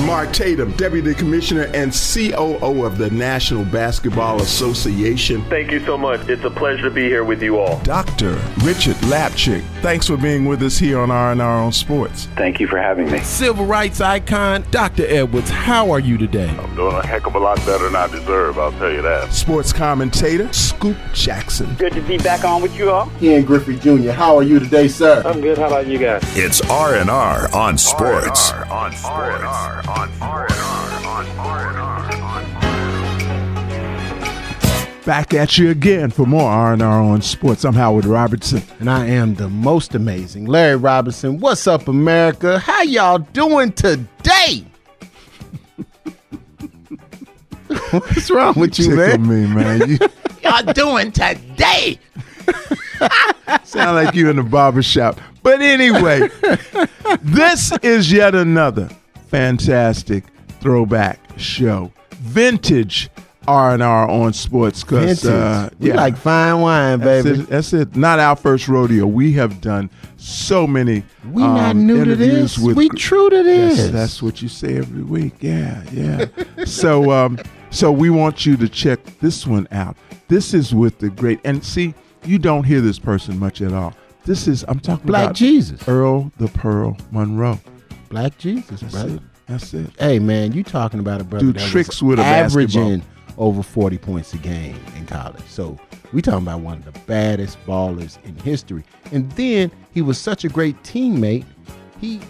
Mark Tatum, Deputy Commissioner and COO of the National Basketball Association. Thank you so much. It's a pleasure to be here with you all. Dr. Richard Lapchick, thanks for being with us here on R&R on Sports. Thank you for having me. Civil rights icon, Dr. Edwards, how are you today? I'm doing a heck of a lot better than I deserve, I'll tell you that. Sports commentator, Scoop Jackson. Good to be back on with you all. Ian Griffey Jr., how are you today, sir? I'm good. How about you guys? It's R&R on Sports. R&R on Sports. Back at you again for more R&R on Sports. I'm Howard Robertson. And I am the most amazing Larry Robinson. What's up, America? How y'all doing today? What's wrong with you, man? Me, man. Y'all doing today? Sound like you in the barbershop. But anyway, this is yet another fantastic throwback show. Vintage R&R on Sports. We like fine wine, baby. That's it. Not our first rodeo. We have done so many We not new to this. We true to this. That's what you say every week. Yeah. So we want you to check this one out. This is with the great, and see, you don't hear this person much at all. I'm talking Black about Jesus. Earl the Pearl Monroe. Black Jesus, brother. That's it. Hey, man, you talking about a brother Do that tricks was with a averaging basketball. over 40 points a game in college. So we talking about one of the baddest ballers in history. And then he was such a great teammate, he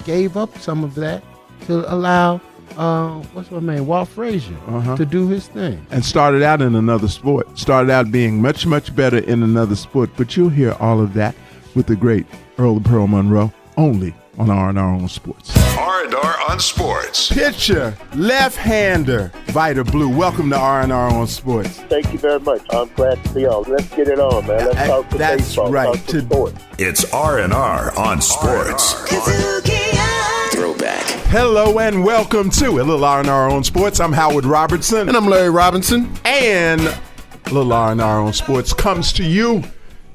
gave up some of that to allow Walt Frazier to do his thing. And started out in another sport. Started out being much, much better in another sport. But you'll hear all of that with the great Earl the Pearl Monroe, only on R&R on Sports. R&R on Sports. Pitcher, left-hander, Vita Blue. Welcome to R&R on Sports. Thank you very much. I'm glad to be on. Let's get it on, man. Let's talk to That's baseball. right. Talk to sports. It's R&R on Sports. Throwback. Hello and welcome to a little R&R on Sports. I'm Howard Robertson. And I'm Larry Robinson. And a little R&R on Sports comes to you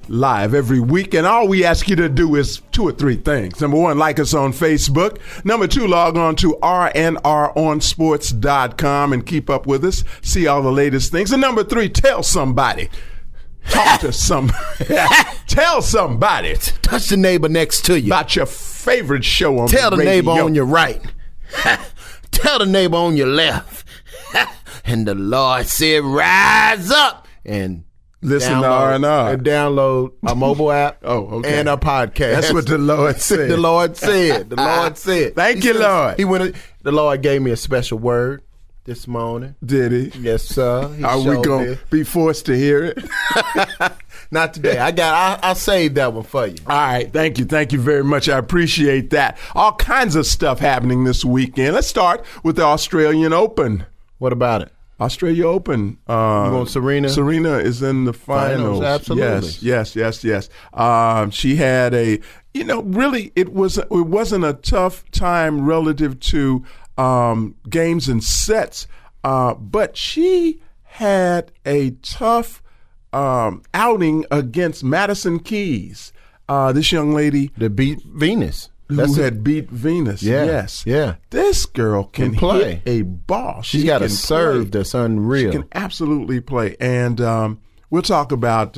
live every week, and all we ask you to do is 2 or 3 things. Number 1, like us on Facebook. Number 2, log on to rnronsports.com and keep up with us, see all the latest things. And number 3, tell somebody. Talk to somebody. Tell somebody. Touch the neighbor next to you. About your favorite show on Tell the the radio. neighbor on your right. Tell the neighbor on your left. And the Lord said, rise up and listen to R&R. And download a mobile app and a podcast. That's what the Lord said. The Lord said. The Lord said. Thank you, Lord. The Lord gave me a special word this morning. Did he? Yes, sir. Are we going to be forced to hear it? Not today. I saved that one for you. All right. Thank you. Thank you very much. I appreciate that. All kinds of stuff happening this weekend. Let's start with the Australian Open. What about it? Australia Open. You want Serena? Serena is in the finals. Absolutely. Yes. She had really it wasn't a tough time relative to games and sets, but she had a tough outing against Madison Keys. This young lady that beat Venus. Had beat Venus. Yeah. Yes. Yeah. This girl can play hit a ball. She's got a serve that's unreal. She can absolutely play. And we'll talk about,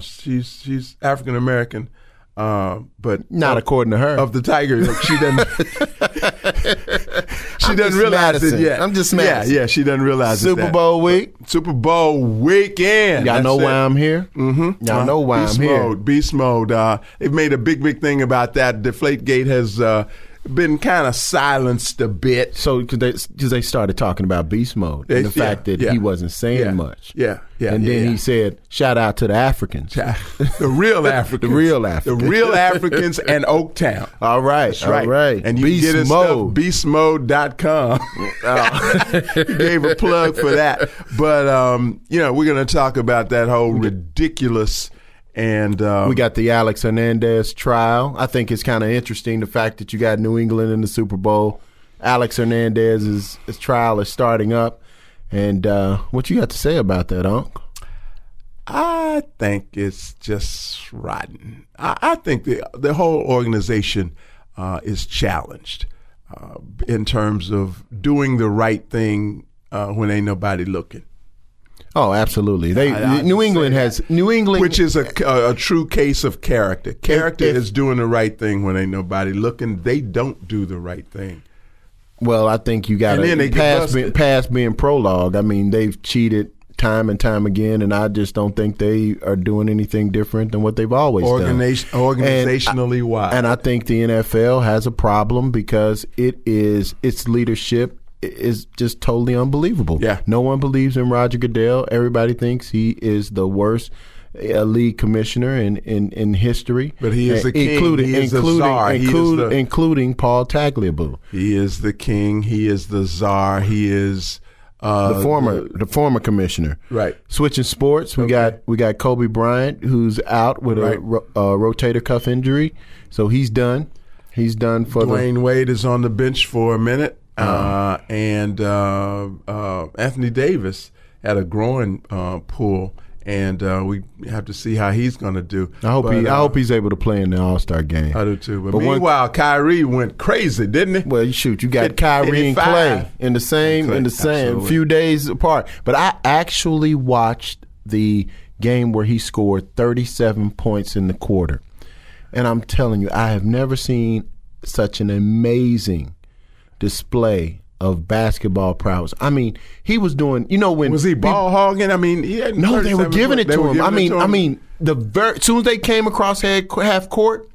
she's African American, but not according to her. Of the Tiger, she doesn't. She doesn't realize it yet. I'm just Madison. Yeah. She doesn't realize it. Super Bowl week. Super Bowl weekend. Y'all know why I'm here. Mm-hmm. Y'all know why I'm here. Beast mode. They've made a big thing about that. Deflategate has been kind of silenced a bit. So because they started talking about beast mode and the fact that he wasn't saying much. Yeah. And then he said, shout out to the Africans. The real Africans. The real Africans. The real Africans and Oaktown. All right. That's right. All right. And you Beast get it mode. Beastmode.com. He gave a plug for that. But, we're going to talk about that whole ridiculous and we got the Alex Hernandez trial. I think it's kind of interesting the fact that you got New England in the Super Bowl. Alex Hernandez's trial is starting up. And what you got to say about that, Unc? I think it's just rotten. I think the whole organization is challenged. in terms of doing the right thing when ain't nobody looking. Oh, absolutely. New England, which is a true case of character. Character is doing the right thing when ain't nobody looking. They don't do the right thing. Well, I think you got to past being prologue. I mean, they've cheated time and time again, and I just don't think they are doing anything different than what they've always done. Organizationally wise. And I think the NFL has a problem because its leadership is just totally unbelievable. Yeah. No one believes in Roger Goodell. Everybody thinks he is the worst league commissioner in history. But he is the king. He is the czar. Including Paul Tagliabue. He is the king. He is the czar. He is the former commissioner. Right. Switching sports, we got Kobe Bryant, who's out with a rotator cuff injury, so he's done. He's done for Dwayne Wade is on the bench for a minute. And Anthony Davis had a groin pull, and we have to see how he's going to do. I hope he's able to play in the All-Star game. I do too. But meanwhile, Kyrie went crazy, didn't he? Well, you got Kyrie and Clay in the same Absolutely. few days apart. But I actually watched the game where he scored 37 points in the quarter, and I'm telling you, I have never seen such an amazing display of basketball prowess. I mean, he was doing. When was he ball hogging? I mean, he had no, they were giving it to him. I mean, as soon as they came across half court,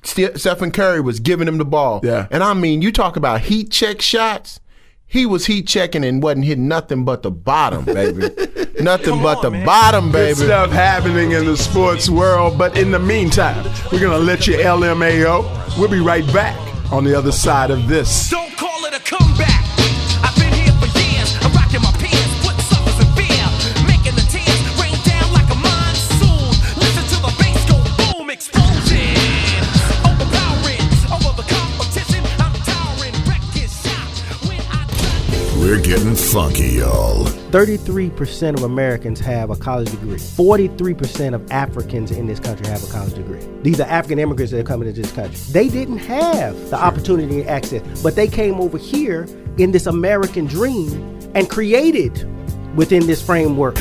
Stephen Curry was giving him the ball. Yeah, and I mean, you talk about heat check shots. He was heat checking and wasn't hitting nothing but the bottom, baby. Bottom, baby. Good stuff happening in the sports world. But in the meantime, we're gonna let you LMAO. We'll be right back on the other side of this. Don't call it a comeback. I've been here for years. I'm rocking my pants, putting suckers in fear, making the tears rain down like a monsoon. Listen to the bass go boom, explosion, overpowering over the competition. I'm towering, wreck is shot when I. We're getting funky, y'all. 33% of Americans have a college degree. 43% of Africans in this country have a college degree. These are African immigrants that are coming into this country. They didn't have the opportunity and access, but they came over here in this American dream and created within this framework.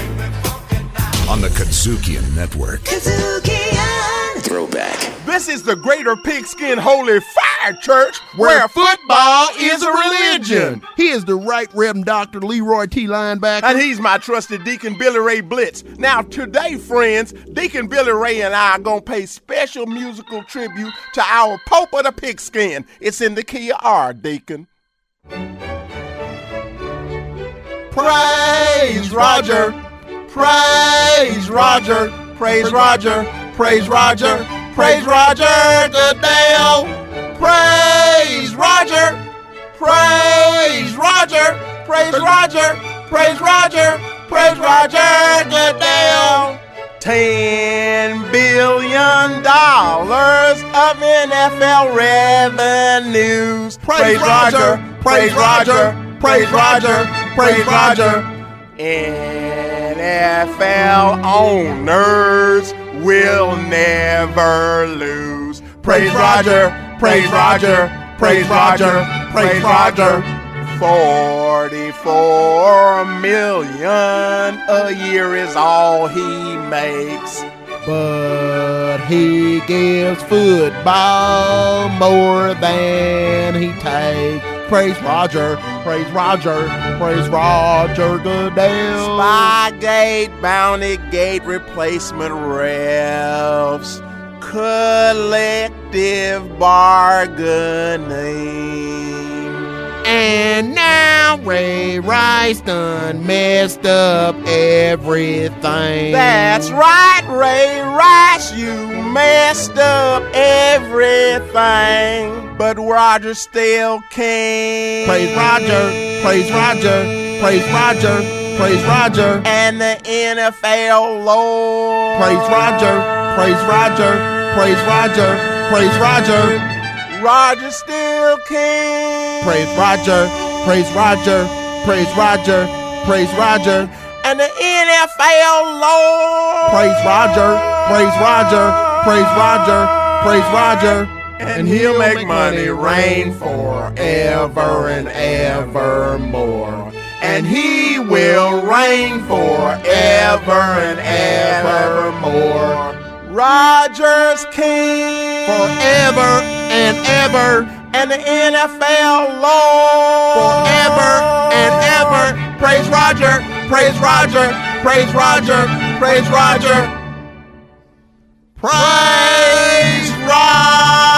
On the KUDZUKIAN Network. KUDZUKIAN. Throwback. This is the Greater Pigskin Holy Fire Church, where football is a religion. He is the Right Reverend Dr. Leroy T. Linebacker. And he's my trusted Deacon Billy Ray Blitz. Now, today, friends, Deacon Billy Ray and I are going to pay special musical tribute to our Pope of the Pigskin. It's in the key of R, Deacon. Praise Roger. Praise Roger. Praise Roger. Praise Roger. Praise Roger Goodell. Praise Roger. Praise Roger. Praise Roger. Praise Roger. Praise Roger Goodell. $10 billion of NFL revenues. Praise Roger. Praise Roger. Praise Roger. Praise Roger. NFL owners will never lose. Praise Roger, praise Roger, praise Roger, praise Roger. 44 million a year is all he makes. But he gives football more than he takes. Praise Roger, praise Roger, praise Roger Goodell. Spygate, Bountygate, replacement refs, collective bargaining. And now Ray Rice done messed up everything. That's right, Ray Rice, you messed up everything. But Roger still king. Praise Roger, praise Roger, praise Roger, praise Roger. And the NFL Lord. Praise Roger, praise Roger, praise Roger, praise Roger. Roger still king. Praise Roger, praise Roger, praise Roger, praise Roger. And the NFL Lord. Praise Roger, praise Roger, praise Roger, praise Roger. And he'll make money rain forever and evermore. And he will reign forever and evermore. Rogers King forever and ever. And the NFL Lord forever and ever. Praise Roger, praise Roger, praise Roger, praise Roger. Praise Roger,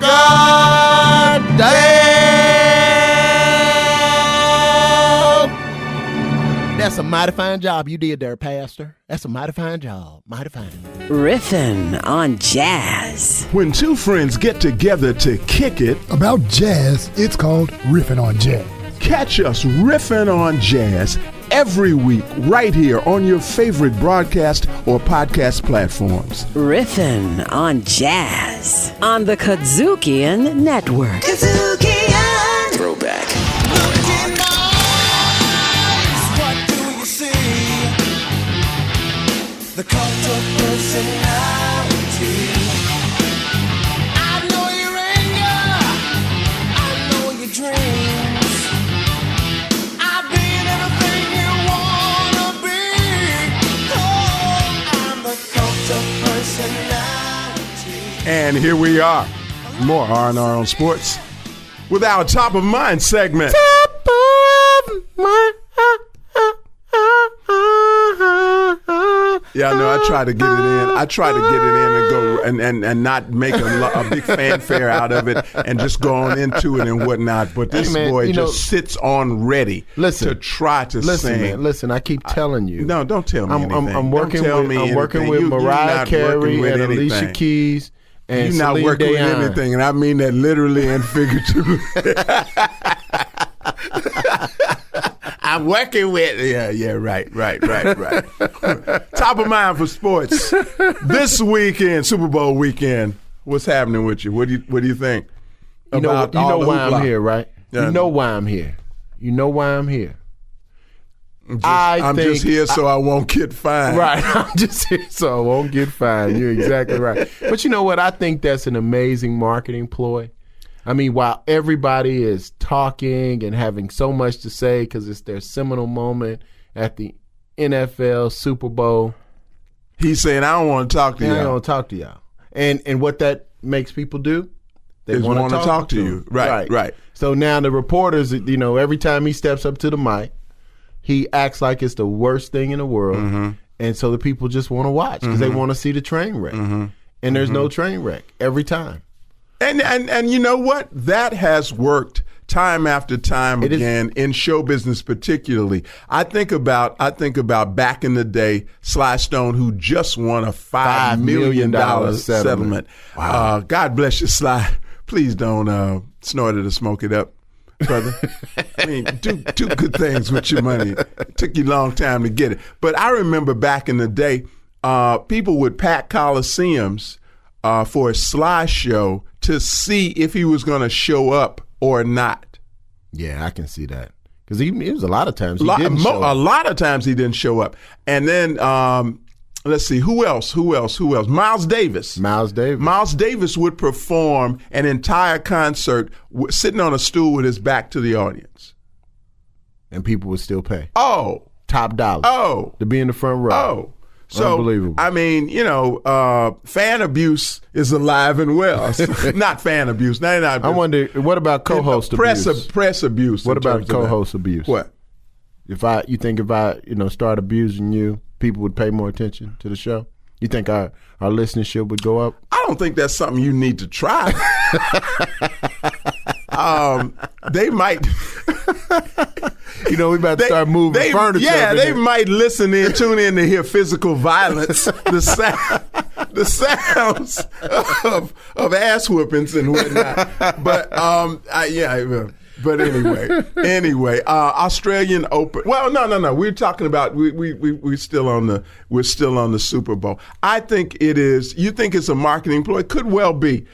God damn. That's a mighty fine job you did there, Pastor. That's a mighty fine job. Mighty fine. Riffin' on jazz. When two friends get together to kick it about jazz, it's called Riffin' on Jazz. Catch us riffing on jazz every week right here on your favorite broadcast or podcast platforms. Riffin' on jazz on the KUDZUKIAN Network. KUDZUKIAN. Throwback. Look in my eyes, what do you see? The cult of personality. I know your anger, I know your dreams. I've been everything you wanna be. Oh, I'm the cult of personality. And here we are, more R&R on Sports with our Top of Mind segment. Top of mind. Yeah, I know. I try to get it in. I try to get it in and go and not make a big fanfare out of it and just go on into it and whatnot. But this boy just sits on ready to try to sing. Man, listen, I keep telling you. No, don't tell me anything. I'm working with Mariah Carey and Alicia Keys. And you're not working with anything, and I mean that literally and figuratively. I'm working with right. Top of mind for sports this weekend, Super Bowl weekend. What's happening with you? What do you think? You know why I'm here, right? Yeah. You know why I'm here. You know why I'm here. I'm just here so I won't get fined. Right. I'm just here so I won't get fined. You're exactly right. But you know what? I think that's an amazing marketing ploy. I mean, while everybody is talking and having so much to say because it's their seminal moment at the NFL Super Bowl, he's saying, I don't want to talk to y'all. I don't want to talk to y'all. And what that makes people do? They want to talk to you. Right. So now the reporters, every time he steps up to the mic, he acts like it's the worst thing in the world. Mm-hmm. And so the people just want to watch because they want to see the train wreck. Mm-hmm. And there's no train wreck every time. And you know what? That has worked time after time again in show business particularly. I think about back in the day, Sly Stone, who just won a $5 million settlement. Wow. God bless you, Sly. Please don't snort it or smoke it up, brother. I mean, do good things with your money. It took you a long time to get it. But I remember back in the day, people would pack coliseums for a Sly show to see if he was going to show up or not. Yeah, I can see that. Because it was a lot of times he didn't show up. A lot of times he didn't show up. And then, let's see, who else? Miles Davis. Miles Davis would perform an entire concert sitting on a stool with his back to the audience. And people would still pay. Oh. Top dollar. Oh. To be in the front row. Oh. So, unbelievable. I mean, fan abuse is alive and well. Not fan abuse. I wonder, what about co-host abuse? Press abuse. What about co-host abuse? What? You think if I start abusing you, people would pay more attention to the show? You think our listenership would go up? I don't think that's something you need to try. They might. We about to start moving furniture. Yeah, they might tune in to hear physical violence, the sounds of ass whoopings and whatnot. But But anyway, Australian Open. Well, no. We're talking about we're still on the Super Bowl. I think it is. You think it's a marketing ploy? It could well be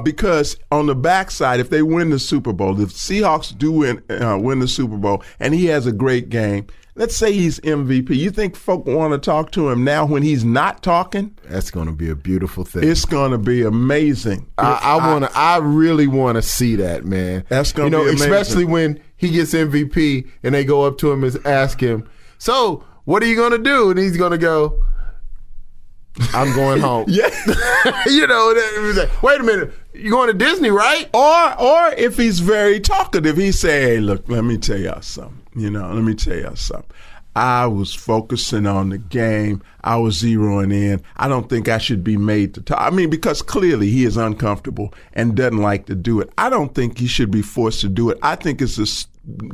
because on the backside, if they win the Super Bowl, if Seahawks do win the Super Bowl, and he has a great game, let's say he's MVP. You think folk want to talk to him now when he's not talking? That's going to be a beautiful thing. It's going to be amazing. I really want to see that, man. That's going to be amazing. Especially when he gets MVP and they go up to him and ask him, so what are you going to do? And he's going to go, I'm going home. Yeah. Wait a minute. You going to Disney, right? Or if he's very talkative, he say, hey, look, let me tell y'all something. I was focusing on the game. I was zeroing in. I don't think I should be made to talk. I mean, because clearly he is uncomfortable and doesn't like to do it. I don't think he should be forced to do it. I think it's the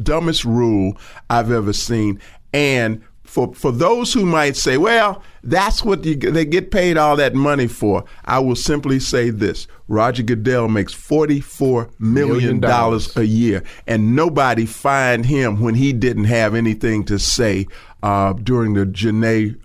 dumbest rule I've ever seen. And for those who might say, well, that's what they get paid all that money for, I will simply say this. Roger Goodell makes $44 million a year, and nobody fined him when he didn't have anything to say during the Janae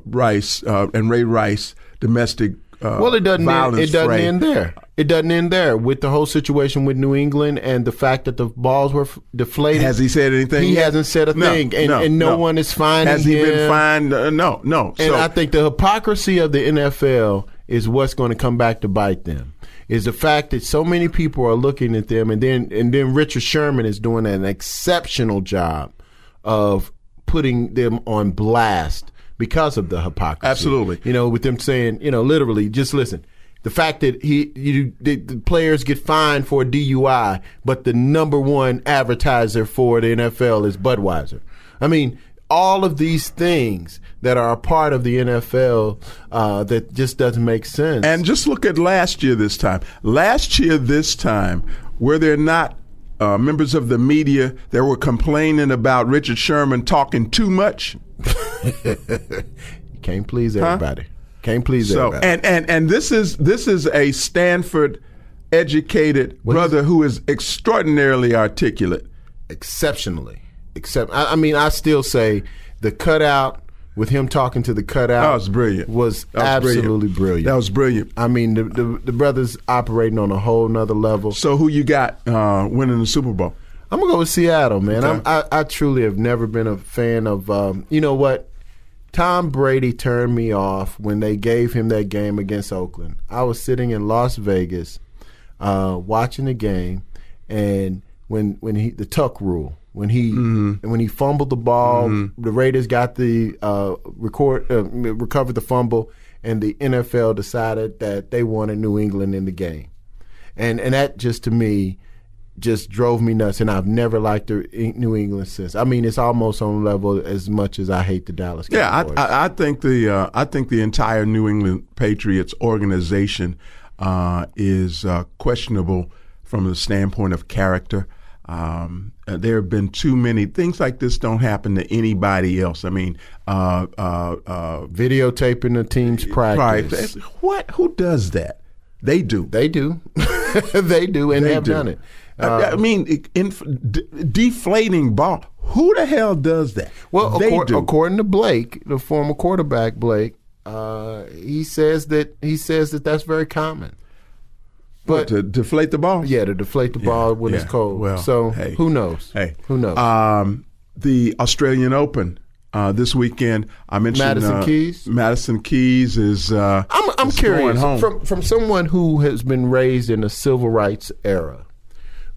Rice and Ray Rice domestic well, it doesn't end there. It doesn't end there with the whole situation with New England and the fact that the balls were deflated. Has he said anything? He hasn't said a thing, and no one is finding him. Has he been fined? No. And I think the hypocrisy of the NFL is what's going to come back to bite them. Is the fact that so many people are looking at them, and then Richard Sherman is doing an exceptional job of putting them on blast because of the hypocrisy. Absolutely. With them saying, literally, just listen. The fact that the players get fined for a DUI, but the number one advertiser for the NFL is Budweiser. I mean, all of these things that are a part of the NFL that just doesn't make sense. And just look at last year this time. Were there not members of the media that were complaining about Richard Sherman talking too much? You can't please everybody. Can't please everybody. And this is a Stanford educated brother who is extraordinarily articulate. Exceptionally. I still say the cutout with him talking to the cutout. That was brilliant. Was absolutely brilliant. That was brilliant. I mean, the brother's operating on a whole nother level. So who you got winning the Super Bowl? I'm going to go with Seattle, man. Okay. I truly have never been a fan of, you know what? Tom Brady turned me off when they gave him that game against Oakland. I was sitting in Las Vegas watching the game, and when the tuck rule, when he fumbled the ball, the Raiders got the recovered the fumble, and the NFL decided that they wanted New England in the game, and that just to me just drove me nuts, and I've never liked the New England since. I mean, it's almost on level as much as I hate the Dallas Cowboys. Yeah, I think the entire New England Patriots organization is questionable from the standpoint of character. There have been too many things like this. Don't happen to anybody else. I mean, videotaping the team's practice. What? Who does that? They do. They do, and they have done it. I mean, deflating ball. Who the hell does that? Well, according to Blake, the former quarterback, Blake, he says that that's very common. But to deflate the ball? Yeah, to deflate the ball when it's cold. Well, so hey, who knows? Who knows? The Australian Open this weekend. I mentioned Madison Keys. Madison Keys is. I'm curious from someone who has been raised in a civil rights era.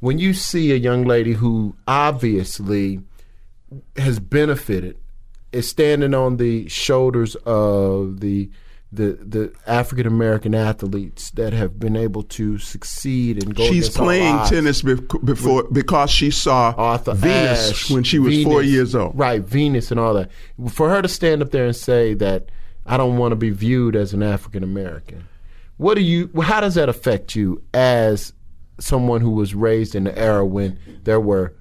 When you see a young lady who obviously has benefited, is standing on the shoulders of the African American athletes that have been able to succeed and go. She's playing tennis before because she saw Arthur Venus Ashe, when she was 4 years old. Right, Venus and all that. For her to stand up there and say that I don't want to be viewed as an African American, how does that affect you as someone who was raised in the era when there were,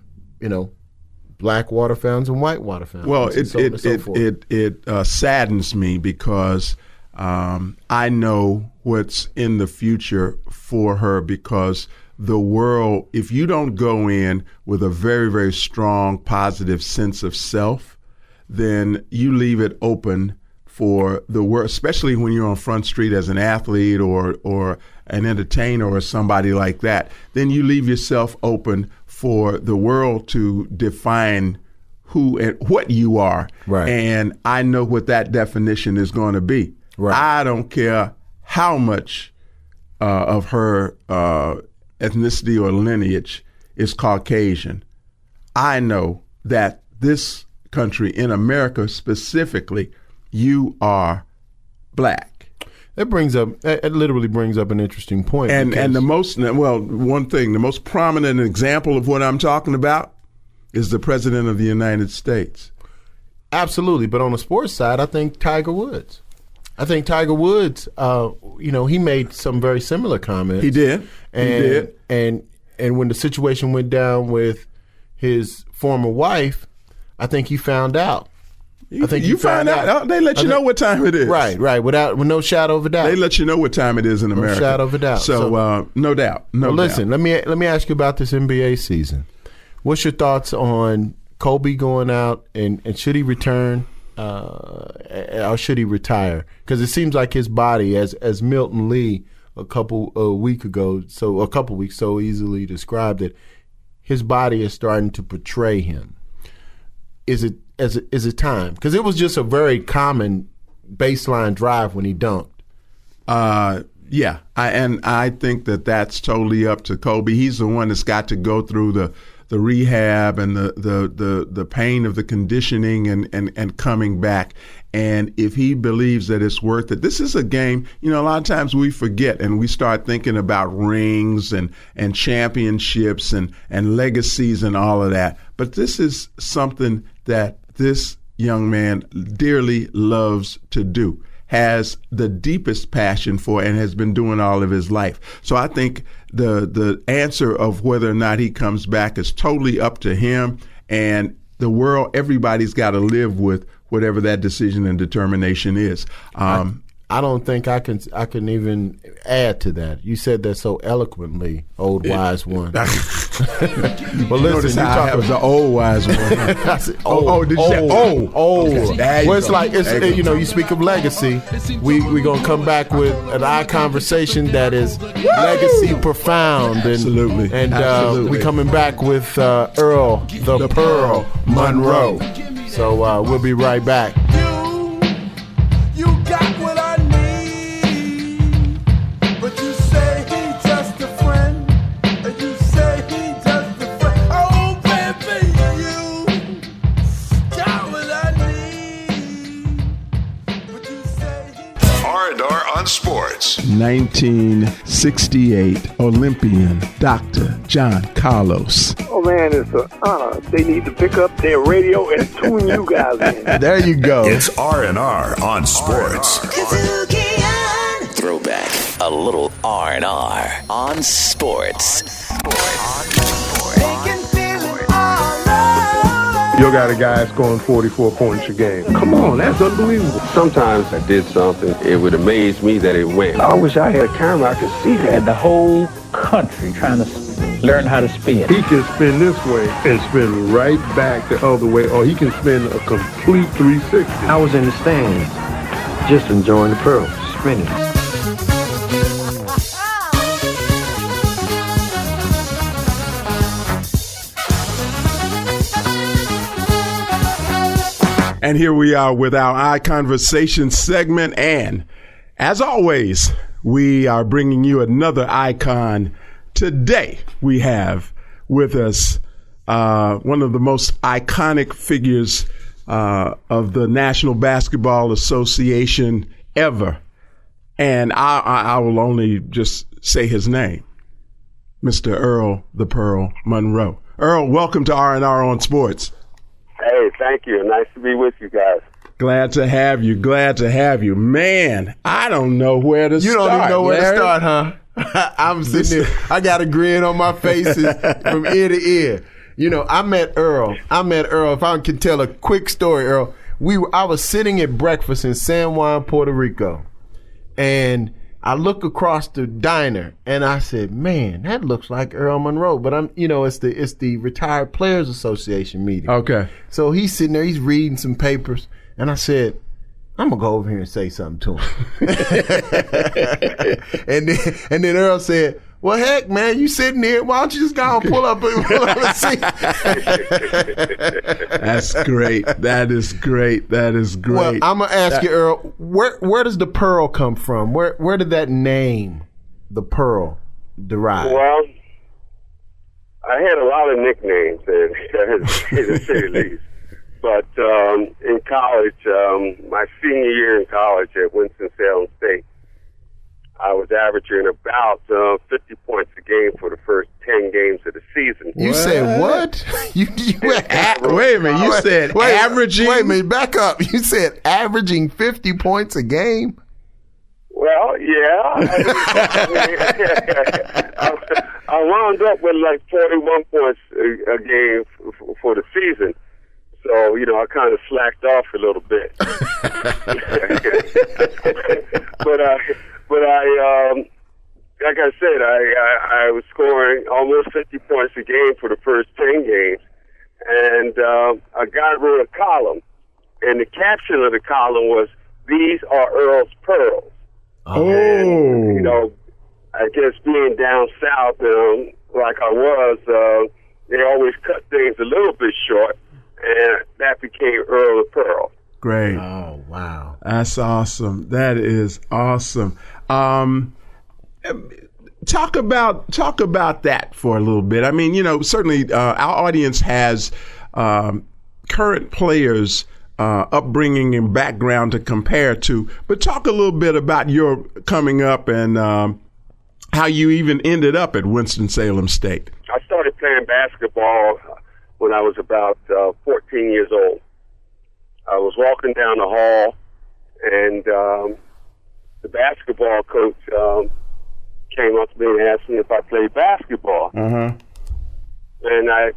black water fountains and white water fountains? Well, it saddens me because I know what's in the future for her, because the world, if you don't go in with a very, very strong, positive sense of self, then you leave it open for the world, especially when you're on Front Street as an athlete or an entertainer or somebody like that. Then you leave yourself open for the world to define who and what you are. Right. And I know what that definition is going to be. Right. I don't care how much of her ethnicity or lineage is Caucasian. I know that this country, in America specifically, you are black. It literally brings up an interesting point. And the most prominent example of what I'm talking about is the President of the United States. Absolutely. But on the sports side, I think Tiger Woods. He made some very similar comments. He did. And when the situation went down with his former wife, I think he found out. You find out. They let you know what time it is. Right. With no shadow of a doubt. They let you know what time it is in America. No shadow of a doubt. So no doubt. Listen, let me ask you about this NBA season. What's your thoughts on Kobe going out and should he return or should he retire? Because it seems like his body, as Milton Lee a week ago so easily described it, his body is starting to betray him. Is it time? Because it was just a very common baseline drive when he dunked. Yeah, I think that's totally up to Kobe. He's the one that's got to go through the rehab and the pain of the conditioning and coming back. And if he believes that it's worth it, this is a game, a lot of times we forget and we start thinking about rings and championships and legacies and all of that. But this is something that this young man dearly loves to do, has the deepest passion for, and has been doing all of his life. So I think the answer of whether or not he comes back is totally up to him, and the world, everybody's got to live with whatever that decision and determination is. I don't think I can even add to that. You said that so eloquently, old wise one. Well, listen, I was the old wise one. Did you say old? Okay, well, it's like you speak of legacy. We're gonna come back with an eye conversation that is legacy profound. And, Absolutely. And we coming back with Earl the Pearl Monroe. So we'll be right back. You got what I need, but you say he just a friend, and you say he just a friend. Oh, baby, you got what I need, but you say he R&R on Sports. 1968 Olympian Dr. John Carlos. Oh, man, it's an honor. They need to pick up their radio and tune you guys in. There you go. It's R&R on Sports. KUDZUKIAN. Throwback. A little R&R on Sports. You got a guy scoring 44 points a game. Come on, that's unbelievable. Sometimes I did something, it would amaze me that it went. I wish I had a camera I could see that. The whole country trying to learn how to spin. He can spin this way and spin right back the other way, or he can spin a complete 360. I was in the stands just enjoying the pearl, spinning. And here we are with our Eye Conversation segment. And as always, we are bringing you another icon. Today, we have with us one of the most iconic figures of the National Basketball Association ever. And I will only just say his name, Mr. Earl the Pearl Monroe. Earl, welcome to R&R on Sports. Hey, thank you. Nice to be with you guys. Glad to have you. Glad to have you. Man, I don't know where to start. You don't even know where Larry. to start, huh? I'm sitting there. I got a grin on my face from ear to ear. I met Earl. If I can tell a quick story, Earl. I was sitting at breakfast in San Juan, Puerto Rico, and I look across the diner and I said, "Man, that looks like Earl Monroe." But it's the Retired Players Association meeting. Okay. So he's sitting there, he's reading some papers, and I said, "I'm gonna go over here and say something to him." and then Earl said, Well, heck, man, you sitting here. Why don't you just go and pull up and see? That's great. That is great. That is great. Well, I'm gonna ask you, Earl. Where does the Pearl come from? Where did that name, the Pearl, derive? Well, I had a lot of nicknames in the city leagues. But in college, my senior year in college at Winston-Salem State, I was averaging about 50 points a game for the first 10 games of the season. You said what? Wait a minute. You said averaging? Wait a minute. Back up. You said averaging 50 points a game? Well, yeah. I wound up with like 41 points a game for the season. So, you know, I kind of slacked off a little bit. But I, like I said, I was scoring almost 50 points a game for the first 10 games. And a guy wrote a column. And the caption of the column was, "These are Earl's Pearls." Oh. And, you know, I guess being down south, like I was, they always cut things a little bit short. And that became Earl of Pearl. Great. Oh, wow. That's awesome. That is awesome. Talk about that for a little bit. I mean, you know, certainly our audience has current players' upbringing and background to compare to, but talk a little bit about your coming up and how you even ended up at Winston-Salem State. I started playing basketball when I was about 14 years old. I was walking down the hall, and the basketball coach came up to me and asked me if I played basketball. Uh-huh. And I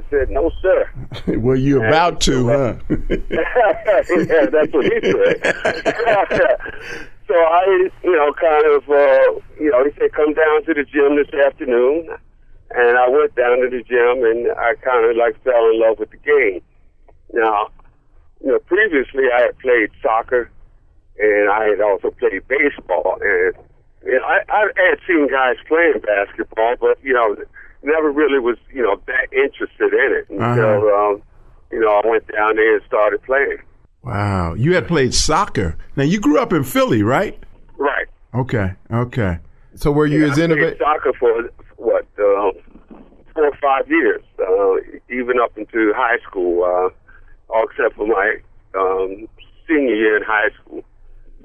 said, "No, sir." Well, you're about to, huh? Yeah, that's what he said. So I, you know, kind of, he said, "Come down to the gym this afternoon." And I went down to the gym, and I kind of like fell in love with the game. Now, you know, previously I had played soccer, and I had also played baseball. And you know, I had seen guys playing basketball, but you know, never really was, you know, that interested in it until you know, I went down there and started playing. Wow, you had played soccer. Now you grew up in Philly, right? Right. Okay. So were you as innovative? Soccer for what 4 or 5 years, even up into high school, all except for my senior year in high school.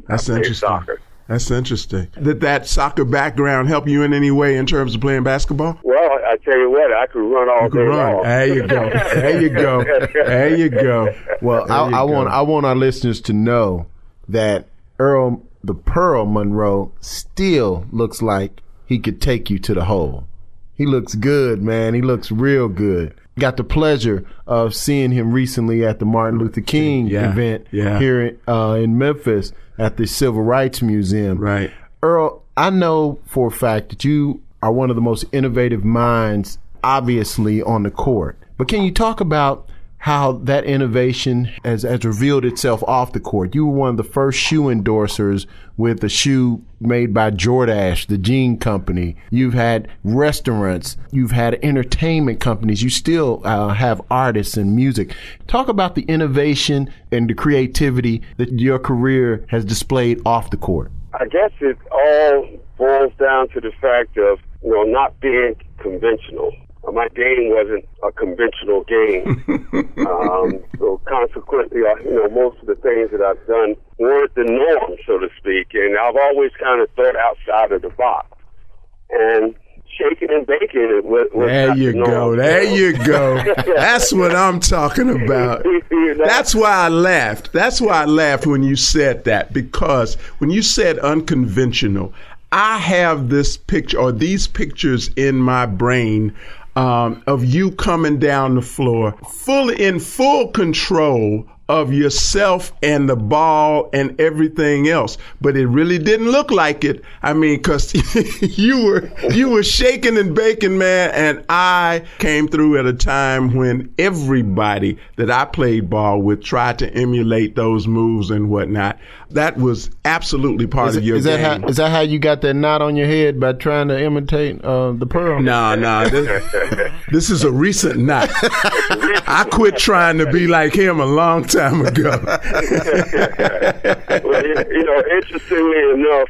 That's interesting. Soccer. That's interesting. Did that soccer background help you in any way in terms of playing basketball? Well, I tell you what, I could run all day long. There you go. There you go. There you go. Well, I want our listeners to know that Earl, the Pearl Monroe, still looks like he could take you to the hole. He looks good, man. He looks real good. Got the pleasure of seeing him recently at the Martin Luther King event here in Memphis at the Civil Rights Museum. Right. Earl, I know for a fact that you are one of the most innovative minds, obviously, on the court. But can you talk about how that innovation has revealed itself off the court? You were one of the first shoe endorsers with a shoe made by Jordache, the jean company. You've had restaurants. You've had entertainment companies. You still have artists and music. Talk about the innovation and the creativity that your career has displayed off the court. I guess it all boils down to the fact of, you know, not being conventional. My game wasn't a conventional game. So consequently, you know, most of the things that I've done weren't the norm, so to speak. And I've always kind of thought outside of the box. And shaking and baking was there you go. There you go. That's what I'm talking about. That's why I laughed. That's why I laughed when you said that, because when you said unconventional, I have this picture or these pictures in my brain of you coming down the floor, in full control of yourself and the ball and everything else. But it really didn't look like it. I mean, because you were shaking and baking, man. And I came through at a time when everybody that I played ball with tried to emulate those moves and whatnot. That was absolutely part of your game. Is that how you got that knot on your head, by trying to imitate the Pearl? No. This is a recent knot. I quit trying to be like him a long time ago. Well, interestingly enough,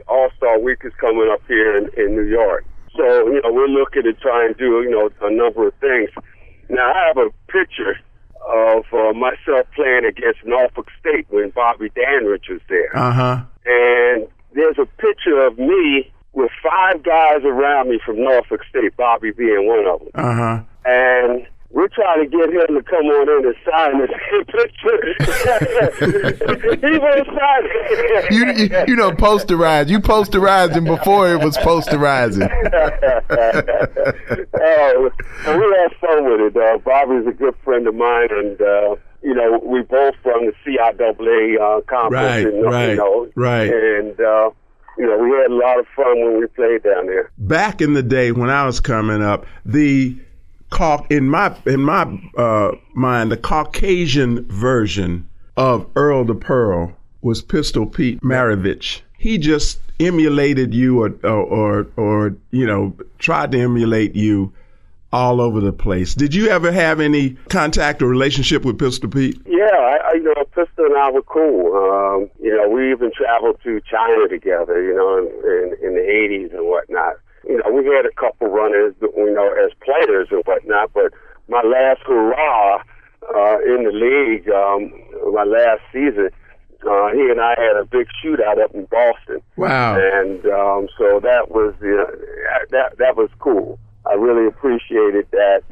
All-Star Week is coming up here in New York. So, we're looking to try and do, a number of things. Now, I have a picture of myself playing against Norfolk State when Bobby Danrich was there. Uh-huh. And there's a picture of me with 5 guys around me from Norfolk State, Bobby being one of them. Uh-huh. And we're trying to get him to come on in and sign this picture. He won't sign it. You don't posterize. You posterized him before it was posterizing. We had fun with it. Bobby's a good friend of mine, and we both from the CIAA conference. Right. And we had a lot of fun when we played down there. Back in the day when I was coming up, in my mind, the Caucasian version of Earl the Pearl was Pistol Pete Maravich. He just emulated you or tried to emulate you all over the place. Did you ever have any contact or relationship with Pistol Pete? Yeah, Pistol and I were cool. We even traveled to China together, in the 80s and whatnot. We had a couple runners, as players and whatnot, but my last hurrah in the league, my last season, he and I had a big shootout up in Boston. Wow. And so that was that was cool. I really appreciated that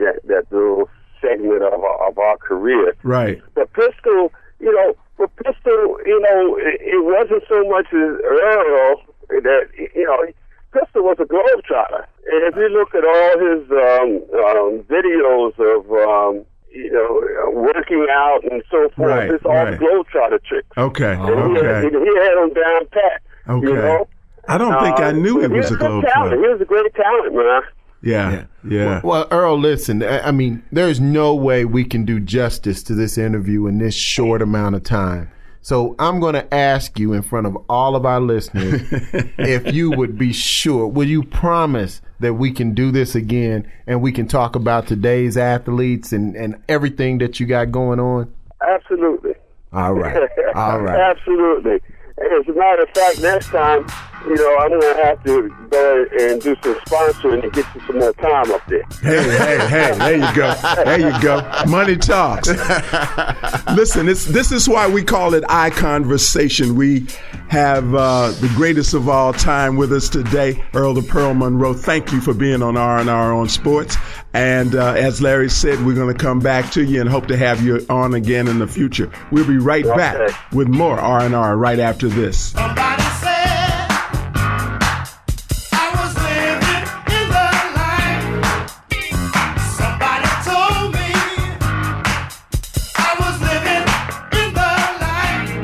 little segment of our career. Right. But Pistol, it wasn't so much as Earl that, Pistol was a globetrotter. And if you look at all his videos of, working out and so forth, it's all globetrotter tricks. Okay. And he had them down pat. Okay. I don't think I knew he was a globetrotter. He was a great talent, man. Yeah. Well, Earl, listen, I mean, there's no way we can do justice to this interview in this short amount of time. So I'm going to ask you in front of all of our listeners if you would be sure, will you promise that we can do this again and we can talk about today's athletes and everything that you got going on? Absolutely. All right. Absolutely. As a matter of fact, next time, I'm going to have to go and do some sponsoring and get you some more time up there. Hey, there you go. Money talks. Listen, this is why we call it Eye Conversation. We have the greatest of all time with us today, Earl the Pearl Monroe. Thank you for being on R&R on Sports. And as Larry said, we're going to come back to you and hope to have you on again in the future. We'll be right back with more R&R right after this. Somebody said I was living in the light. Somebody told me I was living in the light.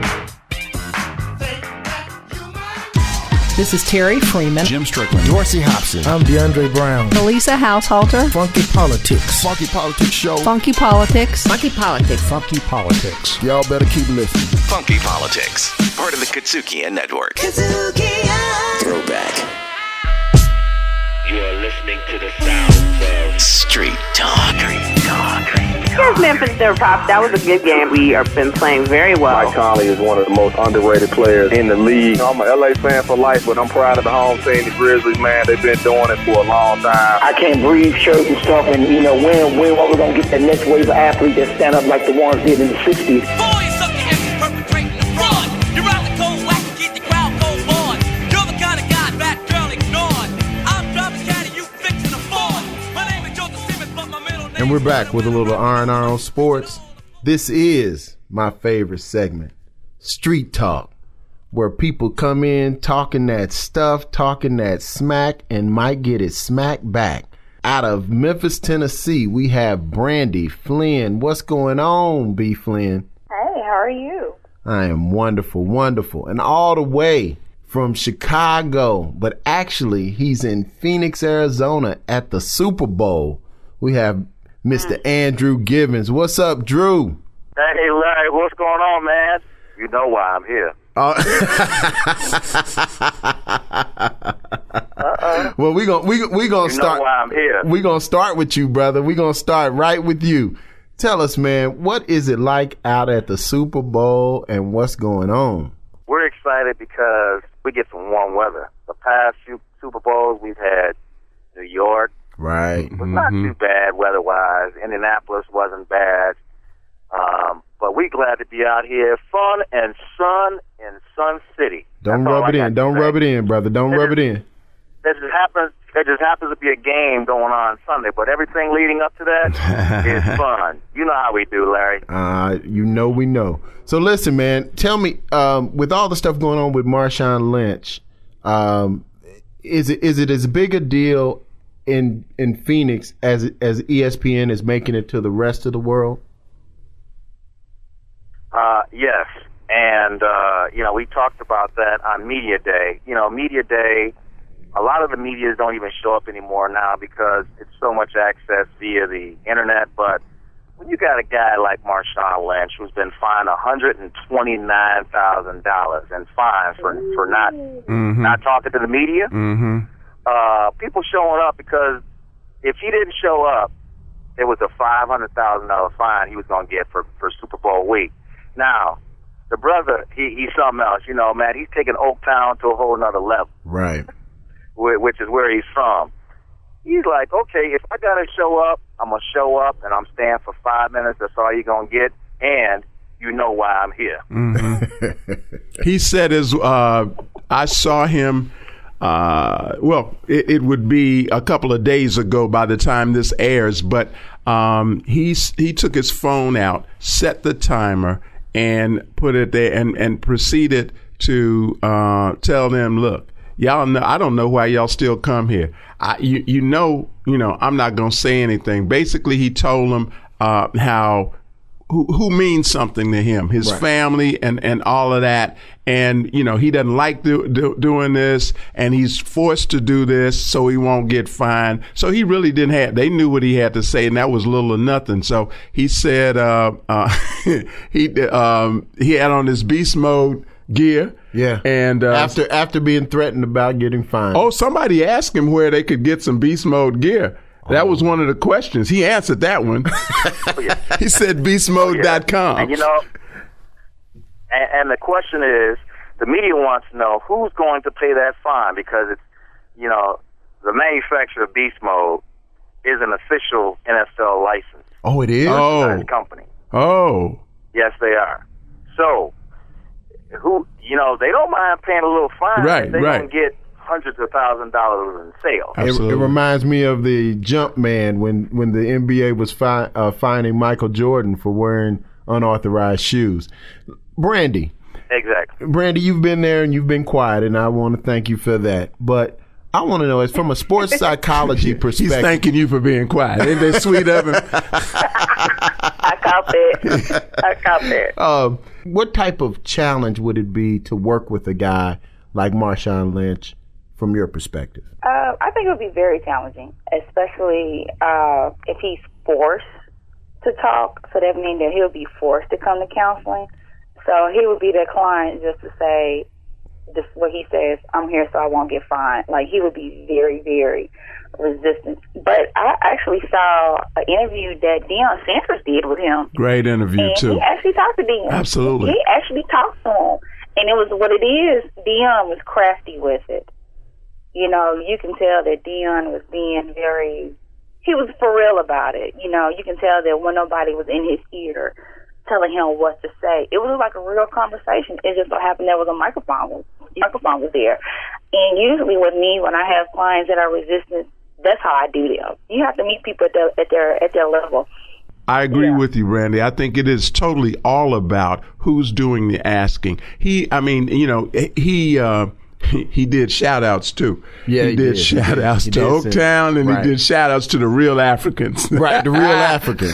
This is Terry Freeman, Jim Strickland, Dorsey Hobson. I'm DeAndre Brown. Melissa Haushalter, Funky Politics. Funky Politics Show. Funky Politics. Funky Politics. Funky Politics. Y'all better keep listening. Funky Politics, part of the KUDZUKIAN Network. KUDZUKIAN. Throwback. You are listening to the sounds of Street Talk. Yes, Memphis Pop. That was a good game. We have been playing very well. Mike Conley is one of the most underrated players in the league. I'm an LA fan for life, but I'm proud of the home team, the Grizzlies, man. They've been doing it for a long time. I can't breathe shirt and stuff, and when what we're going to get the next wave of athletes that stand up like the ones did in the 60s. And we're back with a little R&R on Sports. This is my favorite segment, Street Talk, where people come in talking that stuff, talking that smack, and might get it smacked back. out of Memphis, Tennessee, we have Brandy Flynn. What's going on, B. Flynn? Hey, how are you? I am wonderful, wonderful. And all the way from Chicago, but actually he's in Phoenix, Arizona at the Super Bowl. We have Mr. Andrew Givens. What's up, Drew? Hey, Larry, what's going on, man? You know why I'm here. Well, we gonna start. Know why I'm here. We gonna start with you, brother. We gonna start right with you. Tell us, man, what is it like out at the Super Bowl, and what's going on? We're excited because we get some warm weather. The past few Super Bowls we've had New York. Right. It was not too bad weather-wise. Indianapolis wasn't bad. But we're glad to be out here. Fun and sun in Sun City. Don't rub it in. Don't rub it in, brother. Don't rub it in. There just happens to be a game going on Sunday, but everything leading up to that is fun. You know how we do, Larry. You know we know. So listen, man, tell me, with all the stuff going on with Marshawn Lynch, is it as big a deal in Phoenix as ESPN is making it to the rest of the world? Yes, and we talked about that on Media Day. Media Day, a lot of the medias don't even show up anymore now because it's so much access via the internet. But when you got a guy like Marshawn Lynch who's been fined $129,000 and fined for not talking to the media, people showing up because if he didn't show up, there was a $500,000 fine he was going to get for Super Bowl week. Now, the brother, he's something else. Man, he's taking Oaktown to a whole nother level. Right. Which is where he's from. He's like, okay, if I got to show up, I'm going to show up, and I'm staying for 5 minutes. That's all you're going to get, and you know why I'm here. He said, I saw him, it would be a couple of days ago by the time this airs, but he took his phone out, set the timer, and put it there and proceeded to tell them, look, y'all know, I don't know why y'all still come here. I'm not going to say anything. Basically, he told them who means something to him, his family and all of that. And, he doesn't like doing this, and he's forced to do this so he won't get fined. So he really they knew what he had to say, and that was little or nothing. So he said he had on his beast mode gear. Yeah. And after being threatened about getting fined. Oh, somebody asked him where they could get some beast mode gear. That was one of the questions. He answered that one. He said beastmode.com. And and the question is, the media wants to know who's going to pay that fine because it's, the manufacturer of Beast Mode is an official NFL license. Oh, it is? Company. Oh. Yes, they are. So, they don't mind paying a little fine. Right, they don't get hundreds of $1,000s in sales. It reminds me of the jump man when the NBA was fining Michael Jordan for wearing unauthorized shoes. Brandy. Exactly. Brandy, you've been there and you've been quiet, and I want to thank you for that. But I want to know, it's from a sports psychology perspective. He's thanking you for being quiet. Ain't that sweet of him? I caught that. What type of challenge would it be to work with a guy like Marshawn Lynch from your perspective? I think it would be very challenging, especially if he's forced to talk. So that means that he'll be forced to come to counseling. So he would be that client just to say, just what he says, I'm here so I won't get fined. Like, he would be very, very resistant. But I actually saw an interview that Deion Sanders did with him. Great interview, and too. He actually talked to Deion. Absolutely. He actually talked to him. And it was what it is. Deion was crafty with it. You can tell that Deion was being he was for real about it. You can tell that when nobody was in his ear telling him what to say, it was like a real conversation. It just so happened there was a microphone was there. And usually with me, when I have clients that are resistant, that's how I do them. You have to meet people at their level. I agree with you, Randy. I think it is totally all about who's doing the asking. he did shout-outs, too. Yeah, he did shout-outs to Oaktown, and he did shout-outs to the real Africans. Right, the real Africans.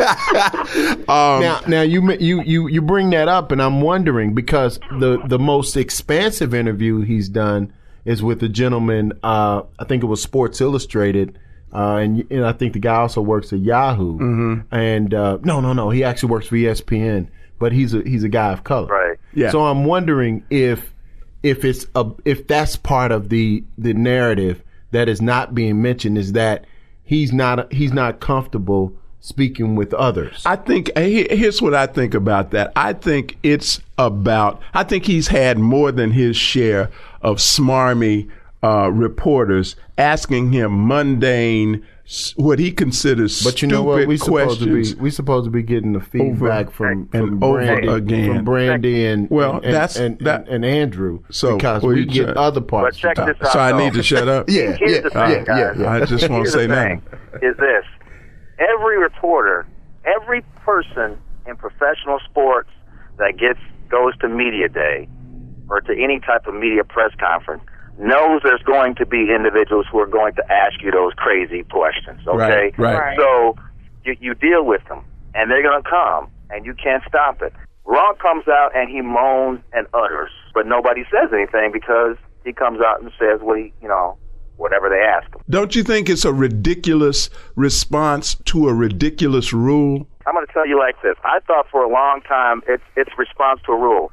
Now you bring that up, and I'm wondering, because the most expansive interview he's done is with a gentleman, I think it was Sports Illustrated, and I think the guy also works at Yahoo. Mm-hmm. And no, he actually works for ESPN, but he's a guy of color. Right. Yeah. So I'm wondering if that's part of the narrative that is not being mentioned, is that he's not comfortable speaking with others. I think here's what I think about that. I think he's had more than his share of smarmy reporters asking him mundane, what he considers stupid but you know what? questions. We supposed to be getting the feedback from Brandy and Andrew. So because we get other parts. But check this out. So I need to shut up. Here's the thing, guys. I just won't say nothing. Is this: every reporter, every person in professional sports that goes to media day or to any type of media press conference knows there's going to be individuals who are going to ask you those crazy questions, okay? Right. So you deal with them, and they're going to come, and you can't stop it. Ron comes out, and he moans and utters, but nobody says anything because he comes out and says whatever they ask him. Don't you think it's a ridiculous response to a ridiculous rule? I'm going to tell you like this. I thought for a long time it's response to a rule.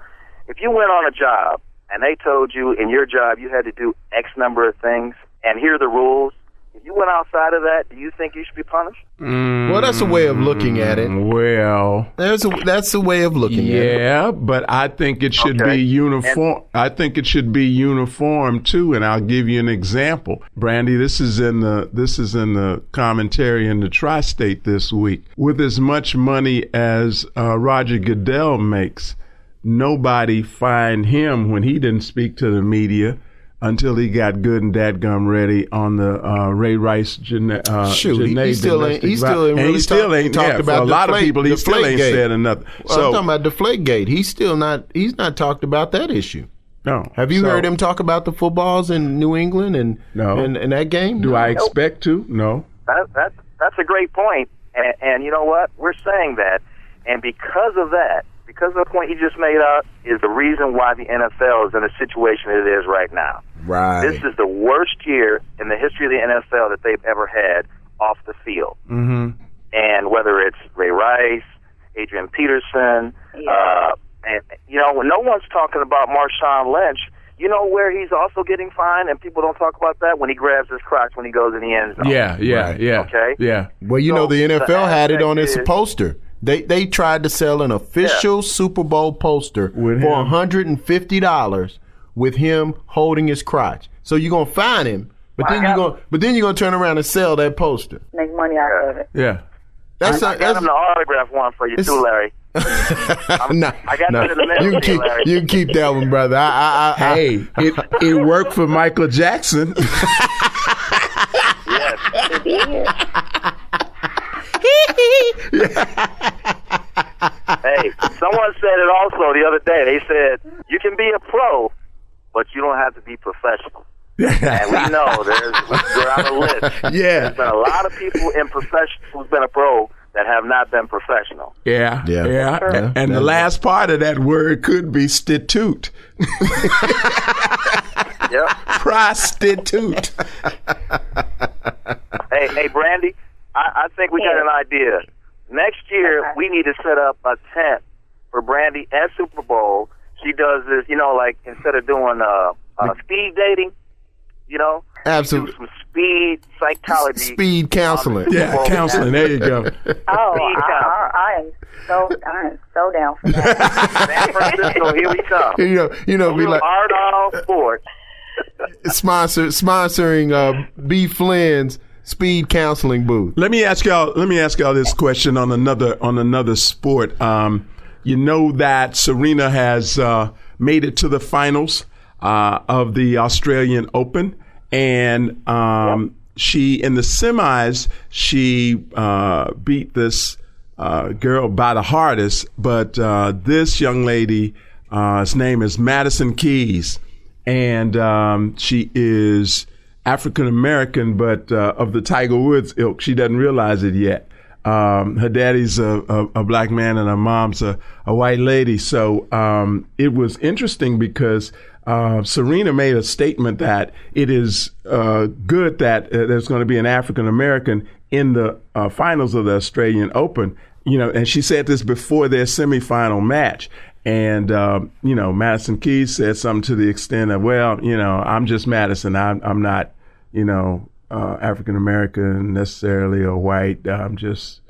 If you went on a job, and they told you in your job you had to do X number of things, and here are the rules, if you went outside of that, do you think you should be punished? Well, that's a way of looking at it. Well, that's a way of looking at it. Yeah, but I think it should be uniform. I think it should be uniform too, and I'll give you an example. Brandy, this is in the commentary in the Tri-State this week. With as much money as Roger Goodell makes, nobody fined him when he didn't speak to the media until he got good and dadgum ready on the Ray Rice Janae he still ain't talked about for a lot of people. He still ain't said nothing. Well, I'm talking about Deflategate. He's not talked about that issue. No. Have you heard him talk about the footballs in New England and that game? Do I expect to? No. That's a great point. And you know what? We're saying that, and because of that. Because of the point you just made out is the reason why the NFL is in the situation it is right now. Right. This is the worst year in the history of the NFL that they've ever had off the field. Mm-hmm. And whether it's Ray Rice, Adrian Peterson, and when no one's talking about Marshawn Lynch, you know where he's also getting fined, and people don't talk about that? When he grabs his crotch when he goes in the end zone. Yeah. Okay? Yeah. Well, the NFL had it on its poster. They tried to sell an official Super Bowl poster for $150 with him holding his crotch. So you're gonna fine him, but then you're gonna turn around and sell that poster. Make money out of it. Yeah. I got him to autograph one for you too, Larry. I got that in the mail, Larry. You can keep that one, brother. Hey, it worked for Michael Jackson. Yes. It did. Hey, someone said it also the other day. They said, you can be a pro, but you don't have to be professional. And we know we're on a list. Yeah. There's been a lot of people in profession who's been a pro that have not been professional. Yeah. And the last part of that word could be stitute. Yep. Prostitute. Hey, Brandy, I think we got an idea. Next year, we need to set up a tent for Brandy at Super Bowl. She does this, like instead of doing speed dating, absolutely, do some speed psychology, speed counseling. Yeah, counseling. There you go. I am so down for that. San Francisco, here we come. Be like hard on sports. Sponsoring B. Flynn's speed counseling booth. Let me ask y'all this question on another sport. You know that Serena has made it to the finals of the Australian Open, and she in the semis she beat this girl by the hardest. But this young lady, his name is Madison Keys. and she is African American, but of the Tiger Woods ilk. She doesn't realize it yet. Her daddy's a black man and her mom's a white lady. So it was interesting because Serena made a statement that it is good that there's going to be an African American in the finals of the Australian Open. And she said this before their semifinal match. And, Madison Keys said something to the extent of, well, I'm just Madison. I'm not, African American necessarily or white. I'm just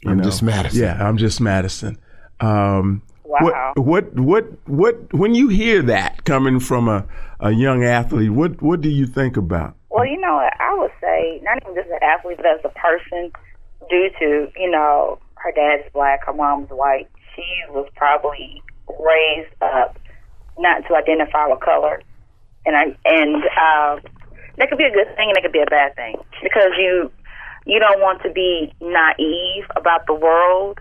Madison. Yeah, I'm just Madison. Wow. What when you hear that coming from a young athlete, what do you think about? Well, I would say not even just an athlete, but as a person, due to, her dad's black, her mom's white, she was probably raised up not to identify with color. And that could be a good thing and it could be a bad thing because you don't want to be naive about the world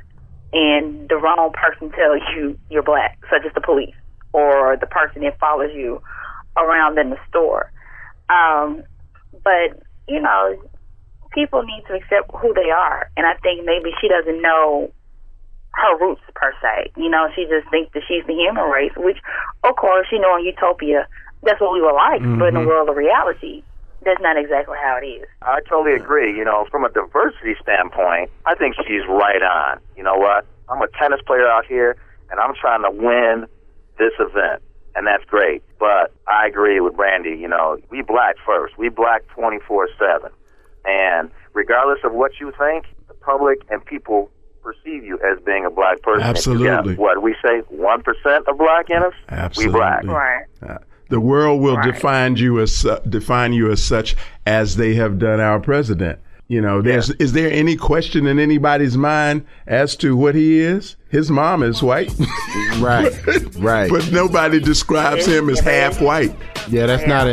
and the wrong person tells you you're black, such as the police or the person that follows you around in the store. But, people need to accept who they are. And I think maybe she doesn't know her roots per se. She just thinks that she's the human race, which, of course, in Utopia, that's what we were like. Mm-hmm. But in the world of reality, that's not exactly how it is. I totally agree. From a diversity standpoint, I think she's right on. You know what? I'm a tennis player out here, and I'm trying to win this event, and that's great. But I agree with Brandy. We black first. We black 24/7. And regardless of what you think, the public and people perceive you as being a black person. Absolutely. If you got, we say 1% of black in us? Absolutely. We black. Right. The world will define you as such as they have done our president. Is there any question in anybody's mind as to what he is? His mom is white. Right. But nobody describes him as half white. Yeah, that's not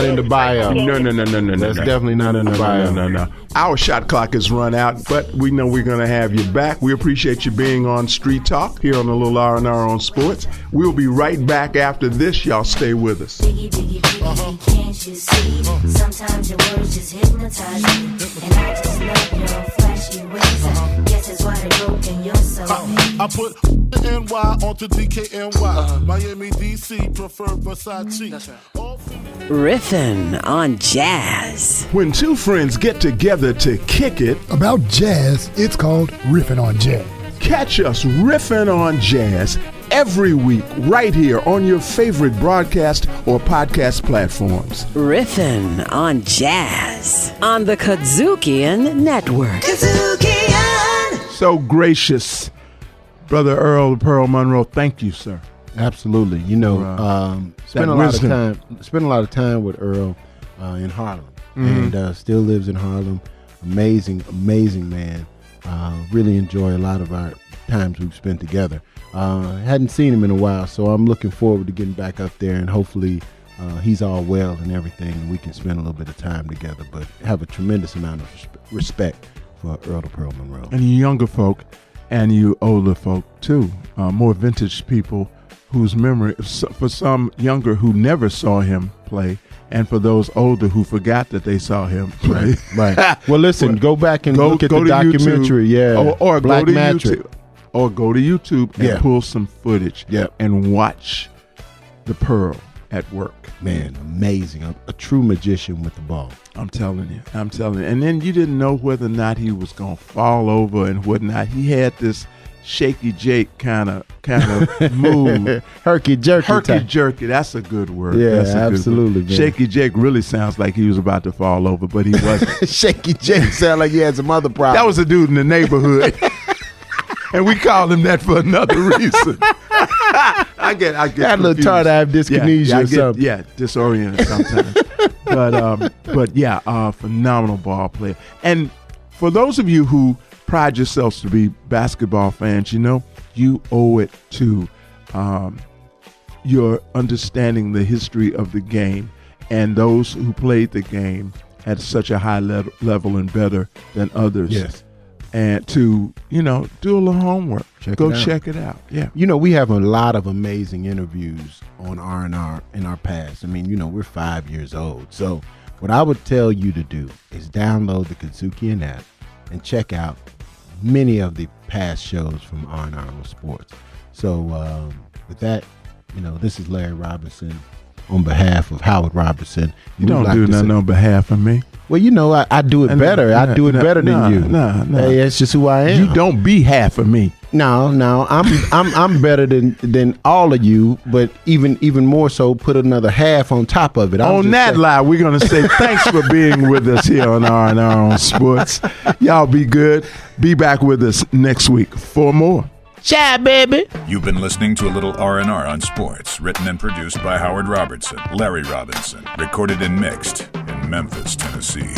in the bio. No. That's definitely not in the bio. No. Our shot clock has run out, but we know we're going to have you back. We appreciate you being on Street Talk here on the Little R&R on Sports. We'll be right back after this. Y'all stay with us. Can't you see? Sometimes your words just hypnotize me, and I just love your flashy ways. I guess that's why they broke in your soul. I put NY onto DKNY. Miami, DC, prefer Versace. That's right. Riffin' on jazz. When two friends get together to kick it about jazz, it's called Riffin' on Jazz. Catch us riffing on jazz every week right here on your favorite broadcast or podcast platforms. Riffin' on jazz on the KUDZUKIAN Network. KUDZUKIAN! So gracious, Brother Earl Pearl Monroe. Thank you, sir. Absolutely. Spent a lot of time with Earl in Harlem, and still lives in Harlem. Amazing man. Really enjoy a lot of our times we've spent together. Hadn't seen him in a while, so I'm looking forward to getting back up there, and hopefully he's all well and everything, and we can spend a little bit of time together. But have a tremendous amount of respect for Earl the Pearl Monroe. And you younger folk, and you older folk too, more vintage people whose memory, for some younger who never saw him play, and for those older who forgot that they saw him play. Right. Well, listen, go back and look at the documentary. YouTube, or Black go to Magic. YouTube, or go to YouTube and pull some footage and watch the Pearl at work. Man, amazing. A true magician with the ball. I'm telling you. And then you didn't know whether or not he was going to fall over and whatnot. He had this shaky Jake kind of move. Herky jerky. That's a good word. Yeah, that's absolutely. Man. Shaky Jake really sounds like he was about to fall over, but he wasn't. Shaky Jake sound like he had some other problems. That was a dude in the neighborhood. And we called him that for another reason. I get that little tart I have dyskinesia or something. Yeah, disoriented sometimes. but phenomenal ball player. And for those of you who pride yourselves to be basketball fans, you owe it to your understanding the history of the game and those who played the game at such a high level and better than others. Yes. and to, do a little homework. Go check it out. Yeah. We have a lot of amazing interviews on R&R in our past. I mean, we're 5 years old. So what I would tell you to do is download the KUDZUKIAN app and check out many of the past shows from R&R on Sports. So with that, this is Larry Robinson on behalf of Howard Robertson. You don't do nothing on behalf of me. Well, I do it better. I do it better than you. No. Hey, that's just who I am. You don't be half of me. No. I'm better than all of you, but even more so, put another half on top of it. On that lie, we're gonna say thanks for being with us here on R&R on Sports. Y'all be good. Be back with us next week for more. Ciao, baby. You've been listening to a little R&R on Sports, written and produced by Howard Robertson, Larry Robinson, recorded and mixed in Memphis, Tennessee.